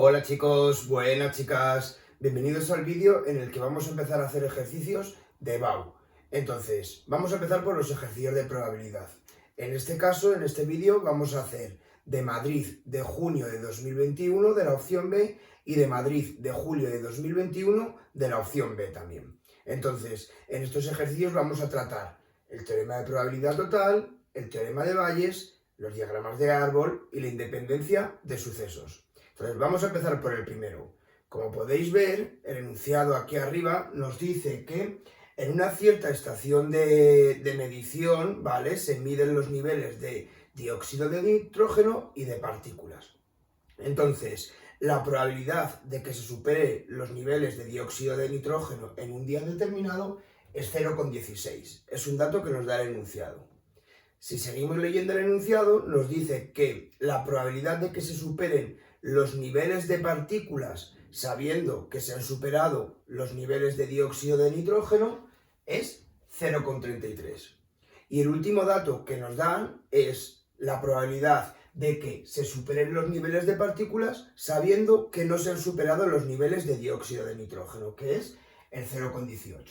Hola chicos, buenas chicas, bienvenidos al vídeo en el que vamos a empezar a hacer ejercicios de BAU. Entonces, vamos a empezar por los ejercicios de probabilidad. En este caso, en este vídeo, vamos a hacer de Madrid de junio de 2021 de la opción B y de Madrid de julio de 2021 de la opción B también. Entonces, en estos ejercicios vamos a tratar el teorema de probabilidad total, el teorema de Bayes, los diagramas de árbol y la independencia de sucesos. Entonces vamos a empezar por el primero. Como podéis ver, el enunciado aquí arriba nos dice que en una cierta estación de medición, ¿vale?, se miden los niveles de dióxido de nitrógeno y de partículas. Entonces, la probabilidad de que se supere los niveles de dióxido de nitrógeno en un día determinado es 0,16. Es un dato que nos da el enunciado. Si seguimos leyendo el enunciado, nos dice que la probabilidad de que se superen los niveles de partículas sabiendo que se han superado los niveles de dióxido de nitrógeno es 0,33. Y el último dato que nos dan es la probabilidad de que se superen los niveles de partículas sabiendo que no se han superado los niveles de dióxido de nitrógeno, que es el 0,18.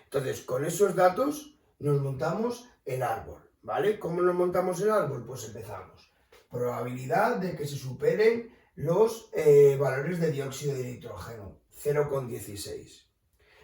Entonces, con esos datos nos montamos el árbol, ¿vale? ¿Cómo nos montamos el árbol? Pues empezamos. Probabilidad de que se superen los valores de dióxido de nitrógeno, 0,16.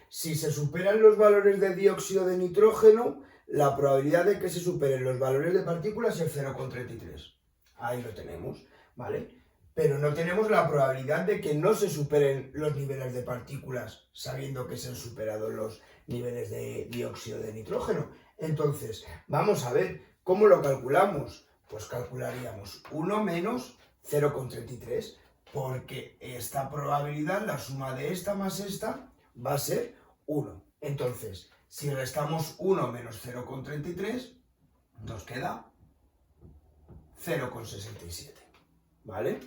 Si se superan los valores de dióxido de nitrógeno, la probabilidad de que se superen los valores de partículas es 0,33. Ahí lo tenemos, ¿vale? Pero no tenemos la probabilidad de que no se superen los niveles de partículas sabiendo que se han superado los niveles de dióxido de nitrógeno. Entonces, vamos a ver, ¿cómo lo calculamos? Pues calcularíamos 1 menos 0,33, porque esta probabilidad, la suma de esta más esta, va a ser 1. Entonces, si restamos 1 menos 0,33, nos queda 0,67, ¿vale?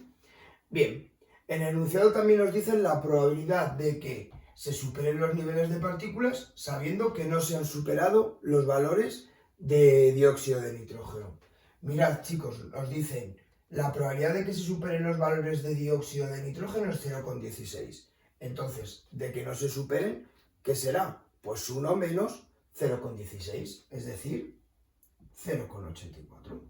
Bien, en el enunciado también nos dicen la probabilidad de que se superen los niveles de partículas sabiendo que no se han superado los valores de dióxido de nitrógeno. Mirad, chicos, nos dicen la probabilidad de que se superen los valores de dióxido de nitrógeno es 0,16. Entonces, de que no se superen, ¿qué será? Pues 1 menos 0,16, es decir, 0,84.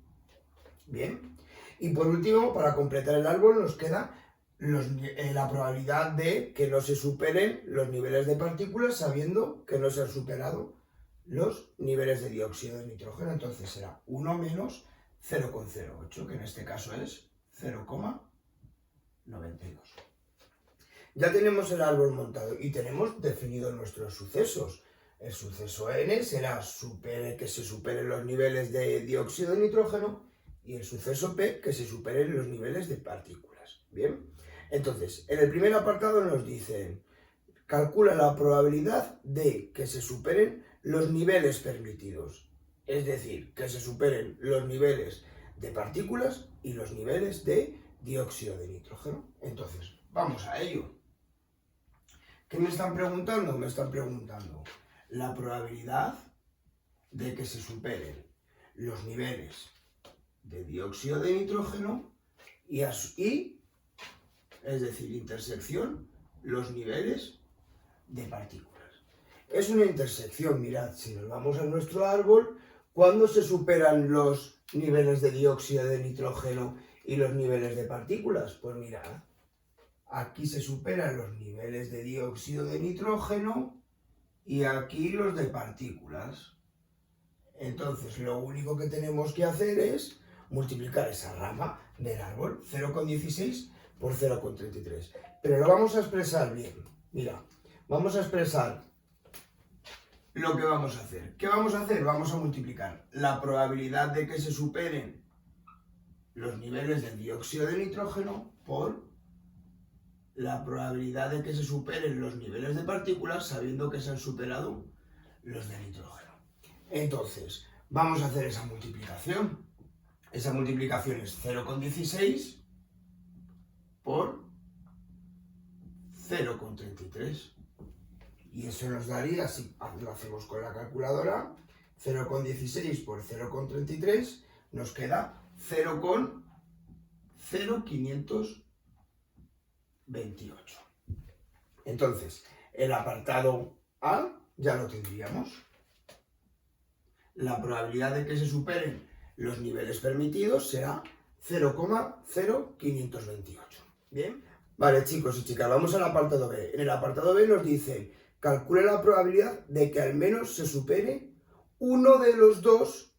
Bien. Y por último, para completar el árbol, nos queda la probabilidad de que no se superen los niveles de partículas sabiendo que no se han superado los niveles de dióxido de nitrógeno. Entonces será 1 menos 0,08, que en este caso es 0,92. Ya tenemos el árbol montado y tenemos definidos nuestros sucesos. El suceso N será que se superen los niveles de dióxido de nitrógeno y el suceso P que se superen los niveles de partículas. Bien, entonces, en el primer apartado nos dicen calcula la probabilidad de que se superen los niveles permitidos. Es decir, que se superen los niveles de partículas y los niveles de dióxido de nitrógeno. Entonces, vamos a ello. ¿Qué me están preguntando? Me están preguntando la probabilidad de que se superen los niveles de dióxido de nitrógeno y es decir, intersección, los niveles de partículas. Es una intersección, mirad, si nos vamos a nuestro árbol, ¿cuándo se superan los niveles de dióxido de nitrógeno y los niveles de partículas? Pues mirad, aquí se superan los niveles de dióxido de nitrógeno y aquí los de partículas. Entonces, lo único que tenemos que hacer es multiplicar esa rama del árbol, 0,16 por 0,33. Pero lo vamos a expresar bien. Mira, vamos a expresar lo que vamos a hacer. ¿Qué vamos a hacer? Vamos a multiplicar la probabilidad de que se superen los niveles de dióxido de nitrógeno por la probabilidad de que se superen los niveles de partículas sabiendo que se han superado los de nitrógeno. Entonces, vamos a hacer esa multiplicación. Esa multiplicación es 0,16 por 0,33. Y eso nos daría, si lo hacemos con la calculadora, 0,16 por 0,33 nos queda 0,0525. 28. Entonces, el apartado A ya lo tendríamos. La probabilidad de que se superen los niveles permitidos será 0,0528. ¿Bien? Vale, chicos y chicas, vamos al apartado B. En el apartado B nos dice, calcule la probabilidad de que al menos se supere uno de los dos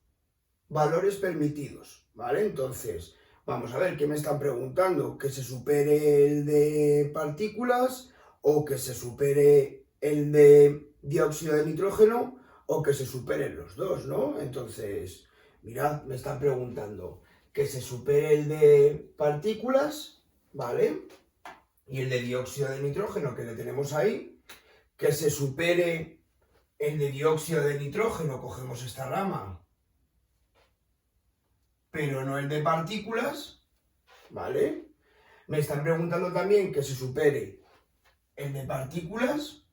valores permitidos. ¿Vale? Entonces, vamos a ver qué me están preguntando. ¿Que se supere el de partículas o que se supere el de dióxido de nitrógeno o que se superen los dos, ¿no? Entonces, mirad, me están preguntando que se supere el de partículas, ¿vale? Y el de dióxido de nitrógeno que le tenemos ahí, que se supere el de dióxido de nitrógeno, cogemos esta rama, pero no el de partículas, ¿vale? Me están preguntando también que se supere el de partículas,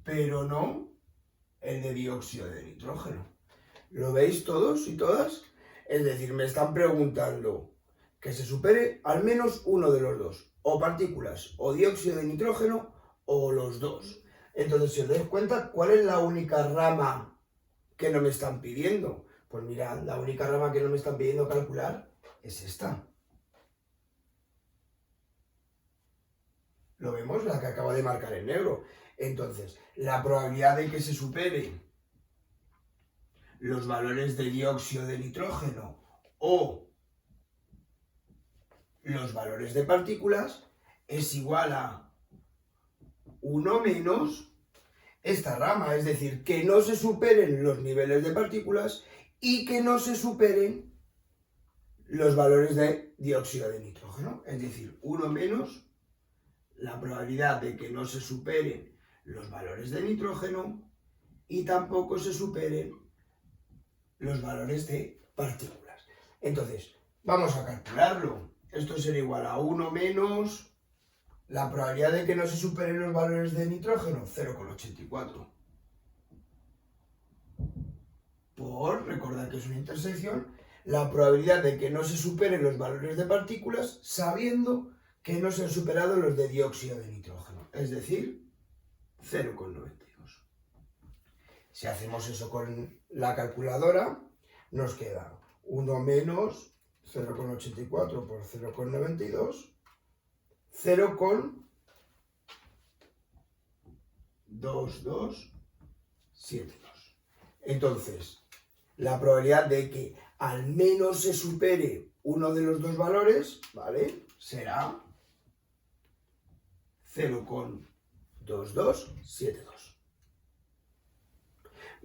pero no el de dióxido de nitrógeno. ¿Lo veis todos y todas? Es decir, me están preguntando que se supere al menos uno de los dos, o partículas, o dióxido de nitrógeno, o los dos. Entonces, si os dais cuenta, ¿cuál es la única rama que no me están pidiendo? Pues mirad, la única rama que no me están pidiendo calcular es esta. ¿Lo vemos? La que acabo de marcar en negro. Entonces, la probabilidad de que se supere los valores de dióxido de nitrógeno o los valores de partículas es igual a 1 menos esta rama, es decir, que no se superen los niveles de partículas y que no se superen los valores de dióxido de nitrógeno, es decir, 1 menos la probabilidad de que no se superen los valores de nitrógeno y tampoco se superen los valores de partículas. Entonces, vamos a calcularlo. Esto será igual a 1 menos la probabilidad de que no se superen los valores de nitrógeno, 0,84. Por, recordad que es una intersección, la probabilidad de que no se superen los valores de partículas sabiendo que no se han superado los de dióxido de nitrógeno, es decir, 0,92. Si hacemos eso con la calculadora, nos queda 1 menos 0,84 por 0,92, 0,2272. Entonces, la probabilidad de que al menos se supere uno de los dos valores, ¿vale? Será 0,2272.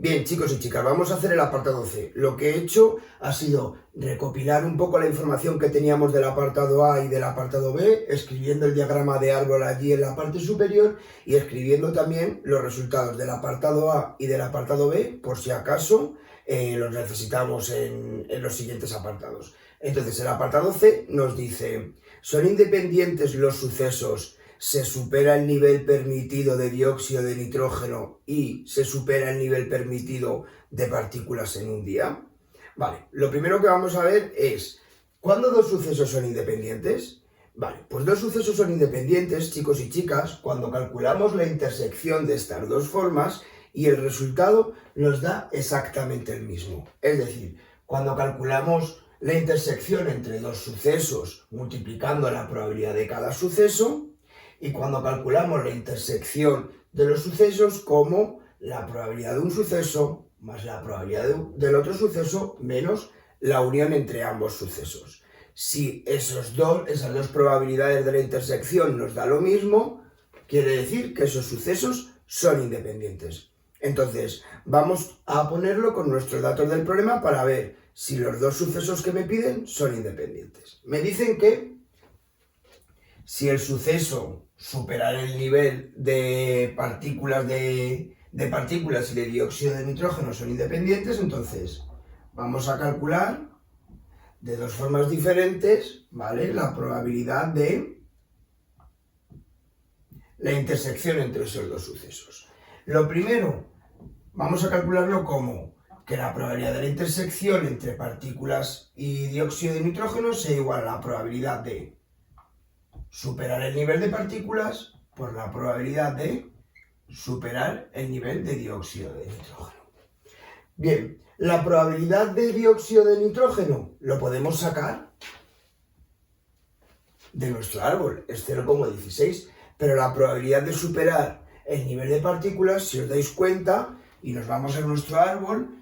Bien, chicos y chicas, vamos a hacer el apartado C. Lo que he hecho ha sido recopilar un poco la información que teníamos del apartado A y del apartado B, escribiendo el diagrama de árbol allí en la parte superior y escribiendo también los resultados del apartado A y del apartado B, por si acaso los necesitamos en los siguientes apartados. Entonces, el apartado C nos dice, ¿son independientes los sucesos? ¿Se supera el nivel permitido de dióxido de nitrógeno y se supera el nivel permitido de partículas en un día? Vale, lo primero que vamos a ver es, ¿cuándo dos sucesos son independientes? Vale, pues dos sucesos son independientes, chicos y chicas, cuando calculamos la intersección de estas dos formas y el resultado nos da exactamente el mismo. Es decir, cuando calculamos la intersección entre dos sucesos multiplicando la probabilidad de cada suceso, y cuando calculamos la intersección de los sucesos como la probabilidad de un suceso más la probabilidad del otro suceso menos la unión entre ambos sucesos. Si esas dos probabilidades de la intersección nos da lo mismo, quiere decir que esos sucesos son independientes. Entonces, vamos a ponerlo con nuestros datos del problema para ver si los dos sucesos que me piden son independientes. Me dicen que si el suceso superar el nivel de partículas y de dióxido de nitrógeno son independientes, entonces vamos a calcular de dos formas diferentes, ¿vale? La probabilidad de la intersección entre esos dos sucesos. Lo primero, vamos a calcularlo como que la probabilidad de la intersección entre partículas y dióxido de nitrógeno sea igual a la probabilidad de superar el nivel de partículas por la probabilidad de superar el nivel de dióxido de nitrógeno. Bien, la probabilidad de dióxido de nitrógeno lo podemos sacar de nuestro árbol, es 0,16, pero la probabilidad de superar el nivel de partículas, si os dais cuenta, y nos vamos a nuestro árbol,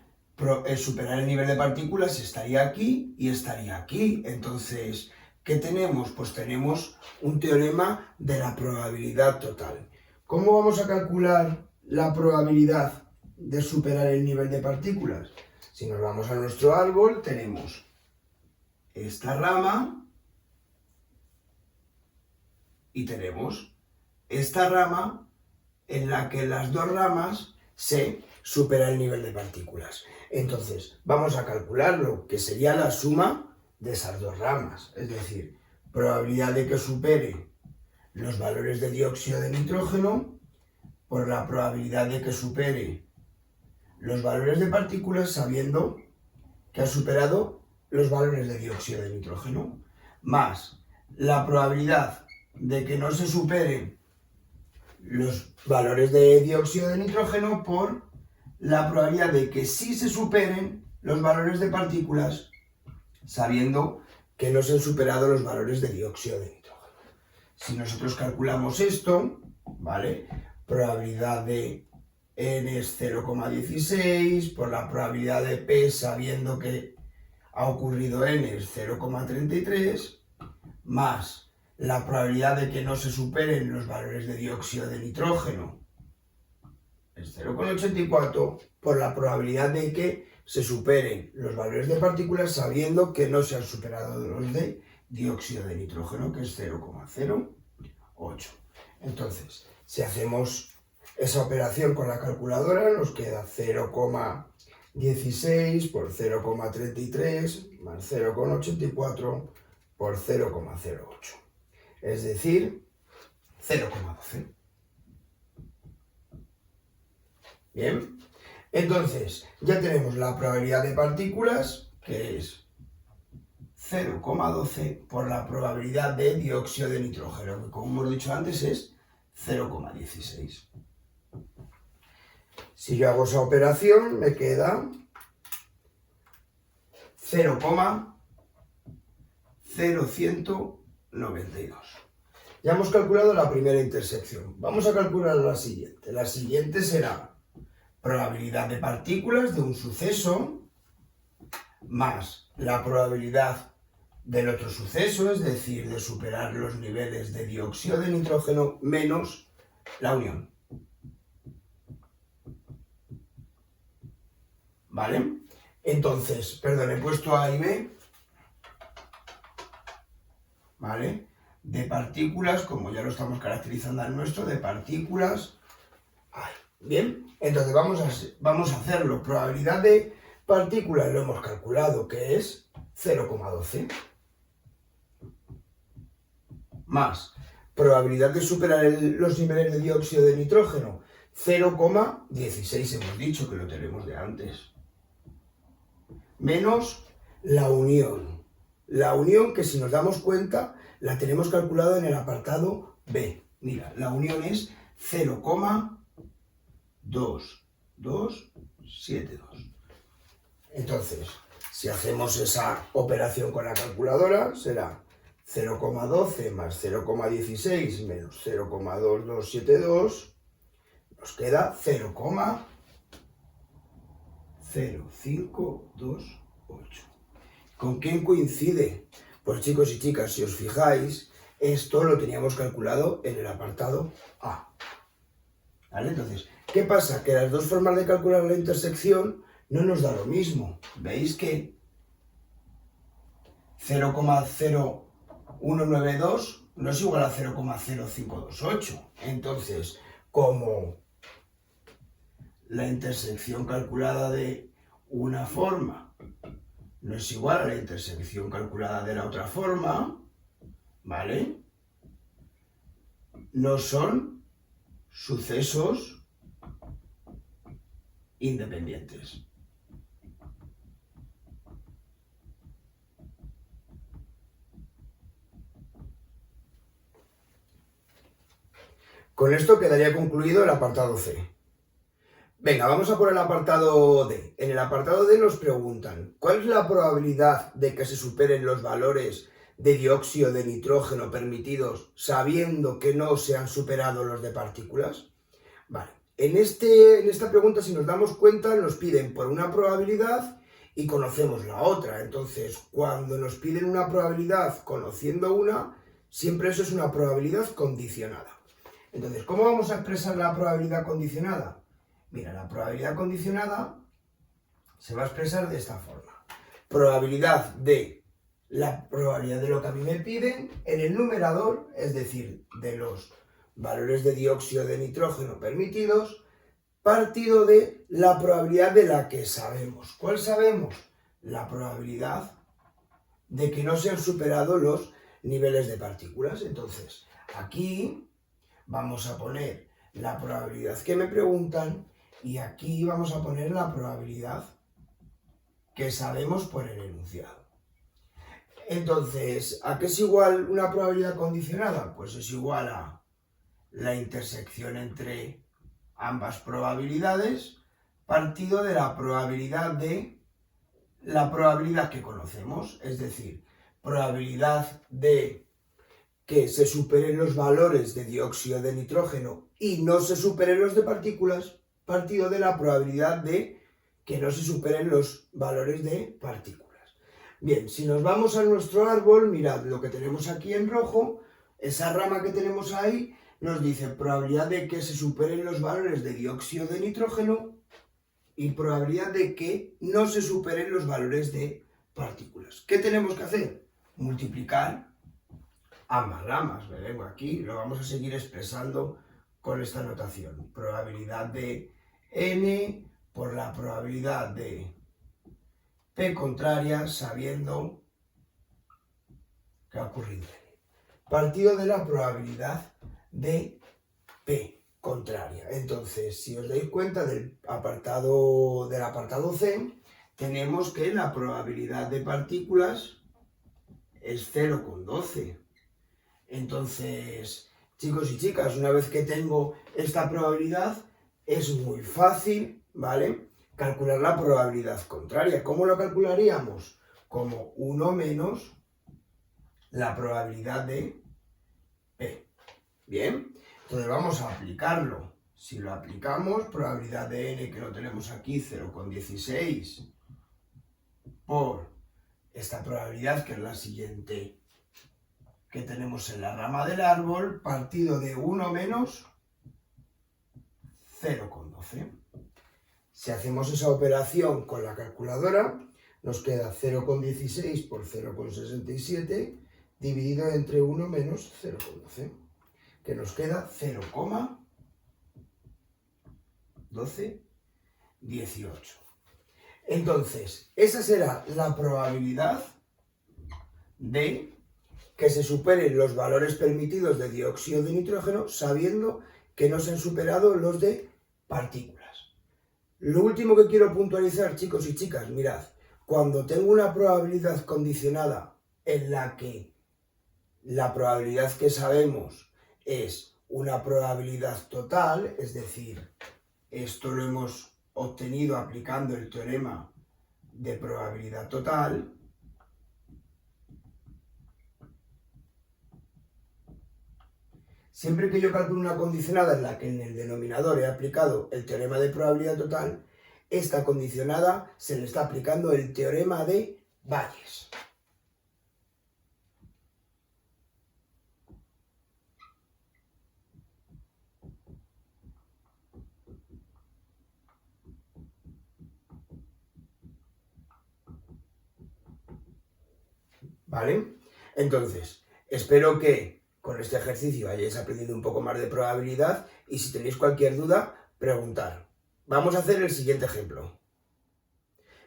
superar el nivel de partículas estaría aquí y estaría aquí. Entonces, ¿qué tenemos? Pues tenemos un teorema de la probabilidad total. ¿Cómo vamos a calcular la probabilidad de superar el nivel de partículas? Si nos vamos a nuestro árbol, tenemos esta rama y tenemos esta rama en la que las dos ramas se supera el nivel de partículas. Entonces, vamos a calcular lo que sería la suma de esas dos ramas, es decir, probabilidad de que supere los valores de dióxido de nitrógeno por la probabilidad de que supere los valores de partículas sabiendo que ha superado los valores de dióxido de nitrógeno, más la probabilidad de que no se superen los valores de dióxido de nitrógeno por la probabilidad de que sí se superen los valores de partículas sabiendo que no se han superado los valores de dióxido de nitrógeno. Si nosotros calculamos esto, ¿vale? Probabilidad de N es 0,16 por la probabilidad de P sabiendo que ha ocurrido N es 0,33 más la probabilidad de que no se superen los valores de dióxido de nitrógeno es 0,84 por la probabilidad de que se superen los valores de partículas sabiendo que no se han superado los de dióxido de nitrógeno, que es 0,08. Entonces, si hacemos esa operación con la calculadora, nos queda 0,16 por 0,33 más 0,84 por 0,08. Es decir, 0,12. Bien, entonces ya tenemos la probabilidad de partículas, que es 0,12 por la probabilidad de dióxido de nitrógeno, que como hemos dicho antes es 0,16. Si yo hago esa operación, me queda 0,0192. Ya hemos calculado la primera intersección. Vamos a calcular la siguiente. La siguiente será probabilidad de partículas de un suceso más la probabilidad del otro suceso, es decir, de superar los niveles de dióxido de nitrógeno menos la unión. ¿Vale? Entonces, perdón, he puesto A y B, ¿vale? De partículas, como ya lo estamos caracterizando al nuestro, de partículas. Bien, entonces vamos a hacerlo. Probabilidad de partículas lo hemos calculado, que es 0,12. Más probabilidad de superar los niveles de dióxido de nitrógeno, 0,16 hemos dicho que lo tenemos de antes. Menos la unión. La unión que si nos damos cuenta la tenemos calculado en el apartado B. Mira, la unión es 0,2272. Entonces, si hacemos esa operación con la calculadora, será 0,12 más 0,16 menos 0,2272, nos queda 0,0528. ¿Con quién coincide? Pues chicos y chicas, si os fijáis, esto lo teníamos calculado en el apartado A. ¿Vale? Entonces, ¿qué pasa? Que las dos formas de calcular la intersección no nos da lo mismo. ¿Veis que 0,0192 no es igual a 0,0528? Entonces, como la intersección calculada de una forma no es igual a la intersección calculada de la otra forma, ¿vale? No son sucesos independientes. Con esto quedaría concluido el apartado C. Venga, vamos a por el apartado D. En el apartado D nos preguntan, ¿cuál es la probabilidad de que se superen los valores de dióxido de nitrógeno permitidos sabiendo que no se han superado los de partículas? Vale, en esta pregunta, si nos damos cuenta, nos piden por una probabilidad y conocemos la otra. Entonces, cuando nos piden una probabilidad conociendo una, siempre eso es una probabilidad condicionada. Entonces, ¿cómo vamos a expresar la probabilidad condicionada? Mira, la probabilidad condicionada se va a expresar de esta forma. La probabilidad de lo que a mí me piden en el numerador, es decir, de los valores de dióxido de nitrógeno permitidos, partido de la probabilidad de la que sabemos. ¿Cuál sabemos? La probabilidad de que no se han superado los niveles de partículas. Entonces, aquí vamos a poner la probabilidad que me preguntan y aquí vamos a poner la probabilidad que sabemos por el enunciado. Entonces, ¿a qué es igual una probabilidad condicionada? Pues es igual a la intersección entre ambas probabilidades partido de la probabilidad que conocemos, es decir, probabilidad de que se superen los valores de dióxido de nitrógeno y no se superen los de partículas, partido de la probabilidad de que no se superen los valores de partículas. Bien, si nos vamos a nuestro árbol, mirad lo que tenemos aquí en rojo, esa rama que tenemos ahí nos dice probabilidad de que se superen los valores de dióxido de nitrógeno y probabilidad de que no se superen los valores de partículas. ¿Qué tenemos que hacer? Multiplicar ambas ramas. Vengo aquí, lo vamos a seguir expresando con esta notación. Probabilidad de n por la probabilidad de p contraria, sabiendo que ha ocurrido n. Partido de la probabilidad de p contraria. Entonces, si os dais cuenta del apartado C, tenemos que la probabilidad de partículas es 0,12. Entonces, chicos y chicas, una vez que tengo esta probabilidad, es muy fácil, ¿vale?, calcular la probabilidad contraria. ¿Cómo lo calcularíamos? Como 1 menos la probabilidad de P. ¿Bien? Entonces vamos a aplicarlo. Si lo aplicamos, probabilidad de n, que lo tenemos aquí, 0,16, por esta probabilidad, que es la siguiente que tenemos en la rama del árbol, partido de 1 menos 0,12. Si hacemos esa operación con la calculadora, nos queda 0,16 por 0,67 dividido entre 1 menos 0,12, que nos queda 0,1218. Entonces, esa será la probabilidad de que se superen los valores permitidos de dióxido de nitrógeno sabiendo que no se han superado los de partículas. Lo último que quiero puntualizar, chicos y chicas, mirad, cuando tengo una probabilidad condicionada en la que la probabilidad que sabemos es una probabilidad total, es decir, esto lo hemos obtenido aplicando el teorema de probabilidad total, siempre que yo calculo una condicionada en la que en el denominador he aplicado el teorema de probabilidad total, esta condicionada se le está aplicando el teorema de Bayes. ¿Vale? Entonces, espero que con este ejercicio hayáis aprendido un poco más de probabilidad y si tenéis cualquier duda, preguntar. Vamos a hacer el siguiente ejemplo.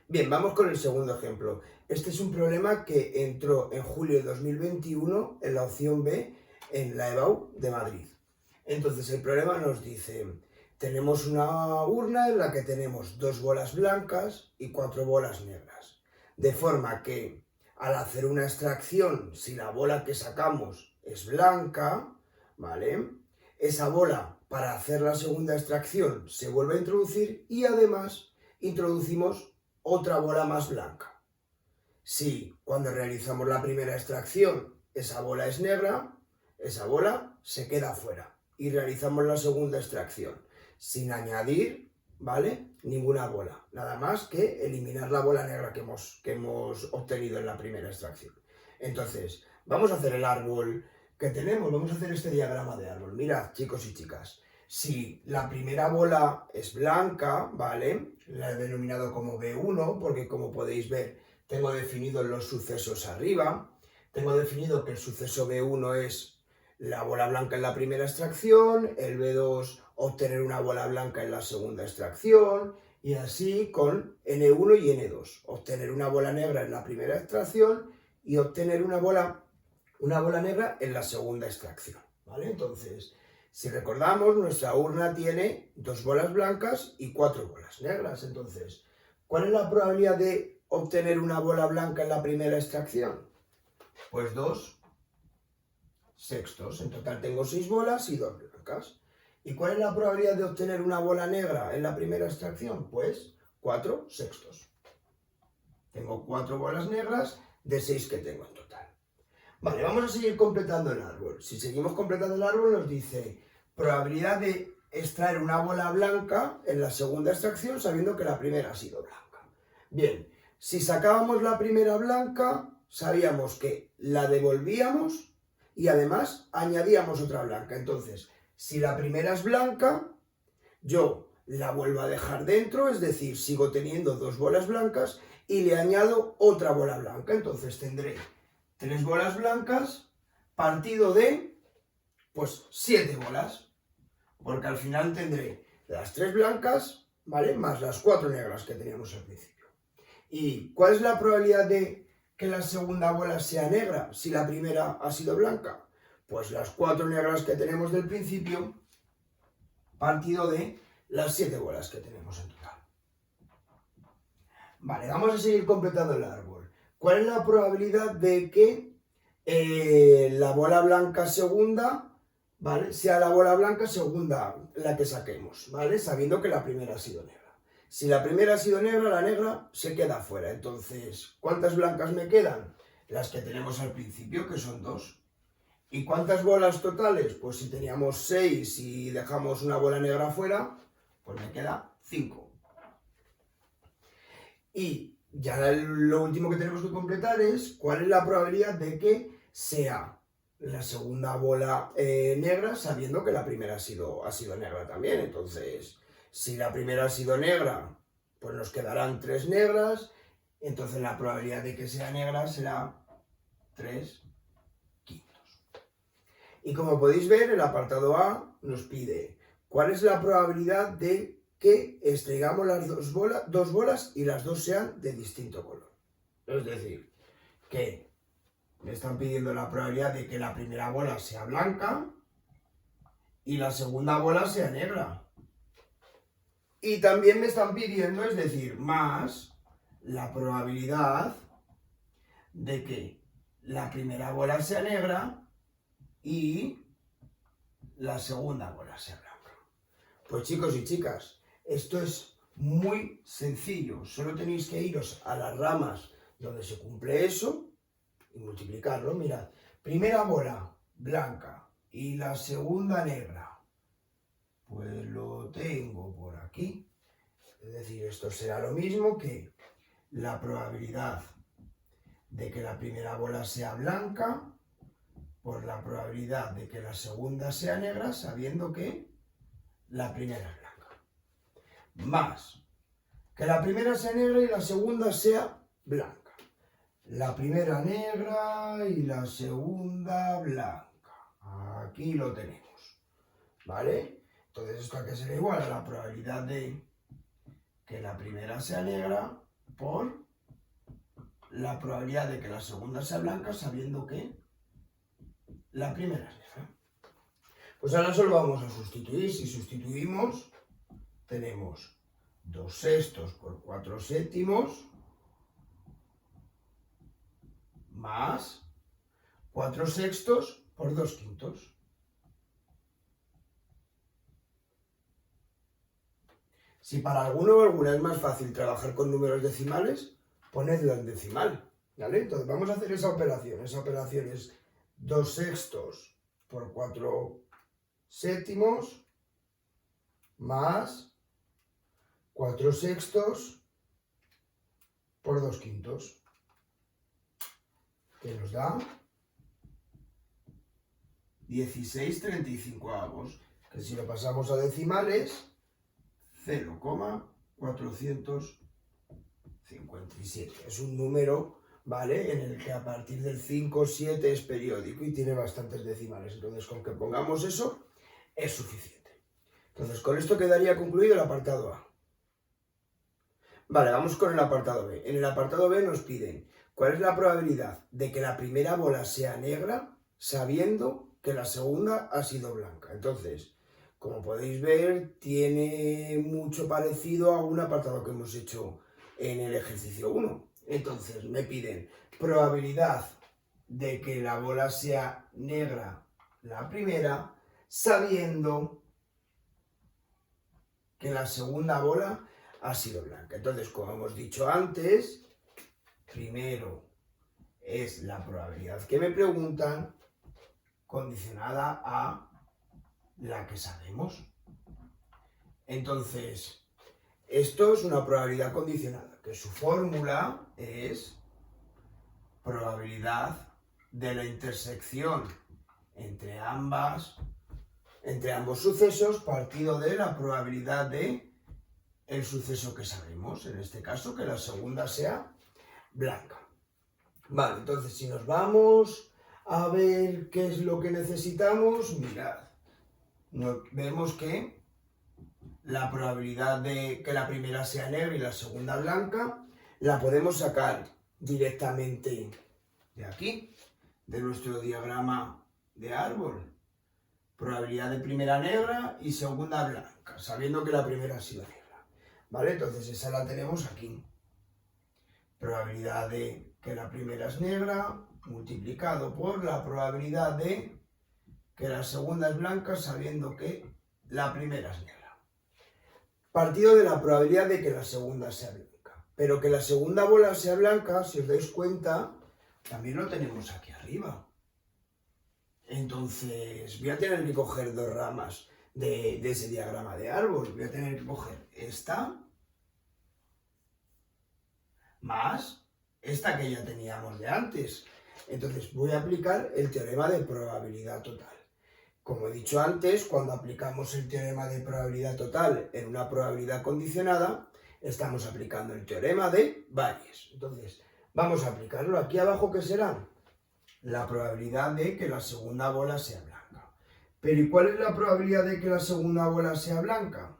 Bien, vamos con el segundo ejemplo. Este es un problema que entró en julio de 2021 en la opción B en la EBAU de Madrid. Entonces el problema nos dice, tenemos una urna en la que tenemos 2 bolas blancas y 4 bolas negras. De forma que al hacer una extracción, si la bola que sacamos es blanca, ¿vale?, esa bola para hacer la segunda extracción se vuelve a introducir y además introducimos otra bola más blanca. Si cuando realizamos la primera extracción esa bola es negra, esa bola se queda fuera y realizamos la segunda extracción sin añadir, ¿vale?, ninguna bola, nada más que eliminar la bola negra que hemos obtenido en la primera extracción. Entonces, vamos a hacer el árbol que tenemos, vamos a hacer este diagrama de árbol. Mirad, chicos y chicas, si la primera bola es blanca, ¿vale?, la he denominado como B1 porque, como podéis ver, tengo definidos los sucesos arriba. Tengo definido que el suceso B1 es la bola blanca en la primera extracción, el B2 obtener una bola blanca en la segunda extracción, y así con N1 y N2, obtener una bola negra en la primera extracción y obtener una bola negra en la segunda extracción, ¿vale? Entonces, si recordamos, nuestra urna tiene 2 bolas blancas y 4 bolas negras. Entonces, ¿cuál es la probabilidad de obtener una bola blanca en la primera extracción? Pues 2 sextos. En total tengo 6 bolas y 2 blancas. ¿Y cuál es la probabilidad de obtener una bola negra en la primera extracción? Pues 4 sextos. Tengo 4 bolas negras de 6 que tengo en total. Vale, vamos a seguir completando el árbol. Si seguimos completando el árbol nos dice probabilidad de extraer una bola blanca en la segunda extracción sabiendo que la primera ha sido blanca. Bien, si sacábamos la primera blanca, sabíamos que la devolvíamos y además añadíamos otra blanca. Entonces, si la primera es blanca, yo la vuelvo a dejar dentro, es decir, sigo teniendo 2 bolas blancas y le añado otra bola blanca. Entonces tendré 3 bolas blancas partido de, pues, 7 bolas. Porque al final tendré las 3 blancas, ¿vale?, más las 4 negras que teníamos al principio. ¿Y cuál es la probabilidad de que la segunda bola sea negra si la primera ha sido blanca? Pues las 4 negras que tenemos del principio partido de las 7 bolas que tenemos en total. Vale, vamos a seguir completando el árbol. ¿Cuál es la probabilidad de que la bola blanca segunda, ¿vale?, sea la bola blanca segunda la que saquemos, ¿vale?, sabiendo que la primera ha sido negra? Si la primera ha sido negra, la negra se queda fuera. Entonces, ¿cuántas blancas me quedan? Las que tenemos al principio, que son 2. ¿Y cuántas bolas totales? Pues si teníamos 6 y dejamos una bola negra fuera, pues me queda 5. Y ya lo último que tenemos que completar es cuál es la probabilidad de que sea la segunda bola negra, sabiendo que la primera ha sido negra también. Entonces, si la primera ha sido negra, pues nos quedarán 3 negras, entonces la probabilidad de que sea negra será 3 quintos. Y como podéis ver, el apartado A nos pide cuál es la probabilidad de que extraigamos las 2 bolas y las 2 sean de distinto color. Es decir, que me están pidiendo la probabilidad de que la primera bola sea blanca y la segunda bola sea negra. Y también me están pidiendo, es decir, más la probabilidad de que la primera bola sea negra y la segunda bola sea blanca. Pues chicos y chicas, esto es muy sencillo. Solo tenéis que iros a las ramas donde se cumple eso y multiplicarlo. Mirad, primera bola blanca y la segunda negra. Pues lo tengo por aquí. Es decir, esto será lo mismo que la probabilidad de que la primera bola sea blanca por la probabilidad de que la segunda sea negra, sabiendo que la primera es blanca. Más que la primera sea negra y la segunda sea blanca. La primera negra y la segunda blanca. Aquí lo tenemos, ¿vale? Entonces esto aquí será igual a la probabilidad de que la primera sea negra por la probabilidad de que la segunda sea blanca, sabiendo que la primera es negra. Pues ahora solo vamos a sustituir. Si sustituimos, tenemos 2 sextos por 4 séptimos más 4 sextos por 2 quintos. Si para alguno o alguna es más fácil trabajar con números decimales, ponedlo en decimal, ¿vale? Entonces vamos a hacer esa operación. Esa operación es 2 sextos por 4 séptimos más 4 sextos por 2 quintos, que nos da 16/35, que si lo pasamos a decimales, 0,457. Es un número, ¿vale?, en el que a partir del 5, 7 es periódico y tiene bastantes decimales. Entonces, con que pongamos eso, es suficiente. Entonces, con esto quedaría concluido el apartado A. Vale, vamos con el apartado B. En el apartado B nos piden cuál es la probabilidad de que la primera bola sea negra sabiendo que la segunda ha sido blanca. Entonces, como podéis ver, tiene mucho parecido a un apartado que hemos hecho en el ejercicio 1. Entonces, me piden probabilidad de que la bola sea negra la primera sabiendo que la segunda bola ha sido blanca. Entonces, como hemos dicho antes, primero es la probabilidad que me preguntan condicionada a la que sabemos. Entonces, esto es una probabilidad condicionada, que su fórmula es probabilidad de la intersección entre ambos sucesos partido de la probabilidad de el suceso que sabemos, en este caso que la segunda sea blanca. Vale, entonces si nos vamos a ver qué es lo que necesitamos, mirad, vemos que la probabilidad de que la primera sea negra y la segunda blanca la podemos sacar directamente de aquí, de nuestro diagrama de árbol. Probabilidad de primera negra y segunda blanca, sabiendo que la primera ha sido negra. ¿Vale? Entonces esa la tenemos aquí. Probabilidad de que la primera es negra multiplicado por la probabilidad de que la segunda es blanca sabiendo que la primera es negra. Partido de la probabilidad de que la segunda sea blanca. Pero que la segunda bola sea blanca, si os dais cuenta, también lo tenemos aquí arriba. Entonces voy a tener que coger dos ramas de ese diagrama de árbol. Voy a tener que coger esta más esta que ya teníamos de antes. Entonces voy a aplicar el teorema de probabilidad total. Como he dicho antes, cuando aplicamos el teorema de probabilidad total en una probabilidad condicionada, estamos aplicando el teorema de Bayes. Entonces, vamos a aplicarlo aquí abajo, ¿qué será? La probabilidad de que la segunda bola sea blanca. Pero ¿y cuál es la probabilidad de que la segunda bola sea blanca?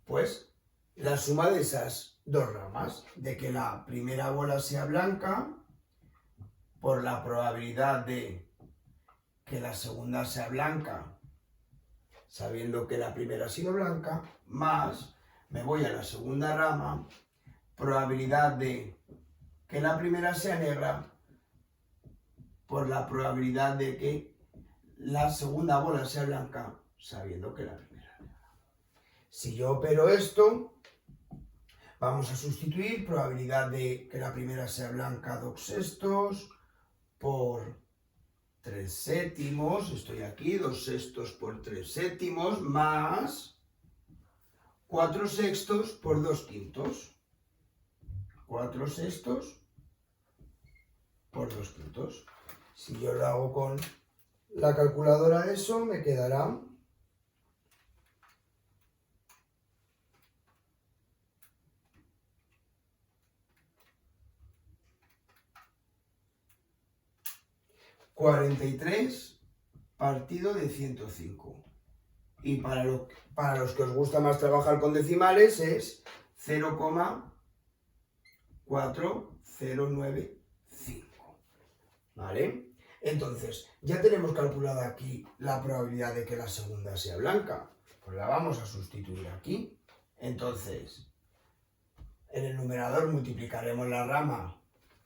Pues la suma de esas dos ramas, de que la primera bola sea blanca por la probabilidad de que la segunda sea blanca, sabiendo que la primera ha sido blanca, más me voy a la segunda rama, probabilidad de que la primera sea negra por la probabilidad de que la segunda bola sea blanca, sabiendo que la primera es negra. Si yo opero esto, vamos a sustituir probabilidad de que la primera sea blanca 2 sextos por 3 séptimos, estoy aquí, 2 sextos por 3 séptimos, más 4 sextos por 2 quintos. 4 sextos por 2 quintos. Si yo lo hago con la calculadora eso, me quedará 43 partido de 105. Y para los que os gusta más trabajar con decimales es 0,4095. ¿Vale? Entonces, ya tenemos calculada aquí la probabilidad de que la segunda sea blanca. Pues la vamos a sustituir aquí. Entonces, en el numerador multiplicaremos la rama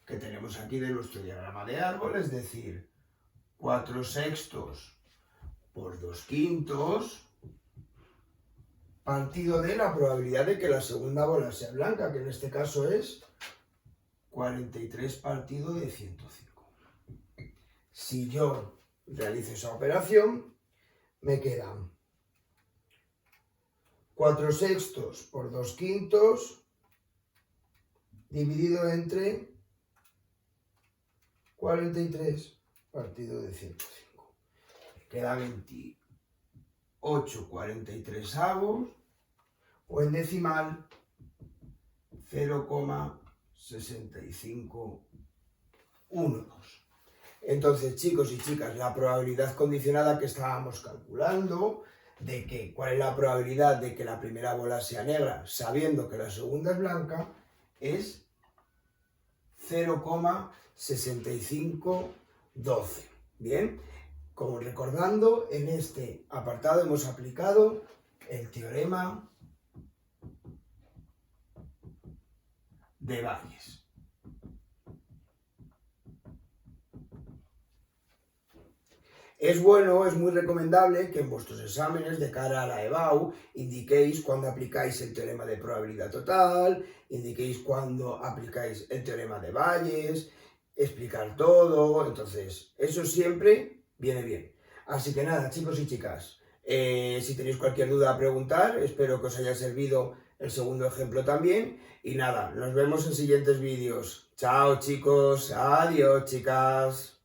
que tenemos aquí de nuestro diagrama de árbol, es decir, 4 sextos por 2 quintos partido de la probabilidad de que la segunda bola sea blanca, que en este caso es 43 partido de 105. Si yo realizo esa operación, me quedan 4/6 por 2/5 dividido entre 43 partido de 105. Me queda 28/43 o en decimal 0,6512. Entonces, chicos y chicas, la probabilidad condicionada que estábamos calculando de que cuál es la probabilidad de que la primera bola sea negra sabiendo que la segunda es blanca es 0,6512. Bien, como recordando, en este apartado hemos aplicado el teorema de Bayes. Es bueno, es muy recomendable que en vuestros exámenes de cara a la EBAU indiquéis cuando aplicáis el teorema de probabilidad total, indiquéis cuando aplicáis el teorema de Bayes, explicar todo, entonces eso siempre viene bien. Así que nada, chicos y chicas, si tenéis cualquier duda a preguntar, espero que os haya servido el segundo ejemplo también, y nada, nos vemos en siguientes vídeos. Chao chicos, adiós chicas.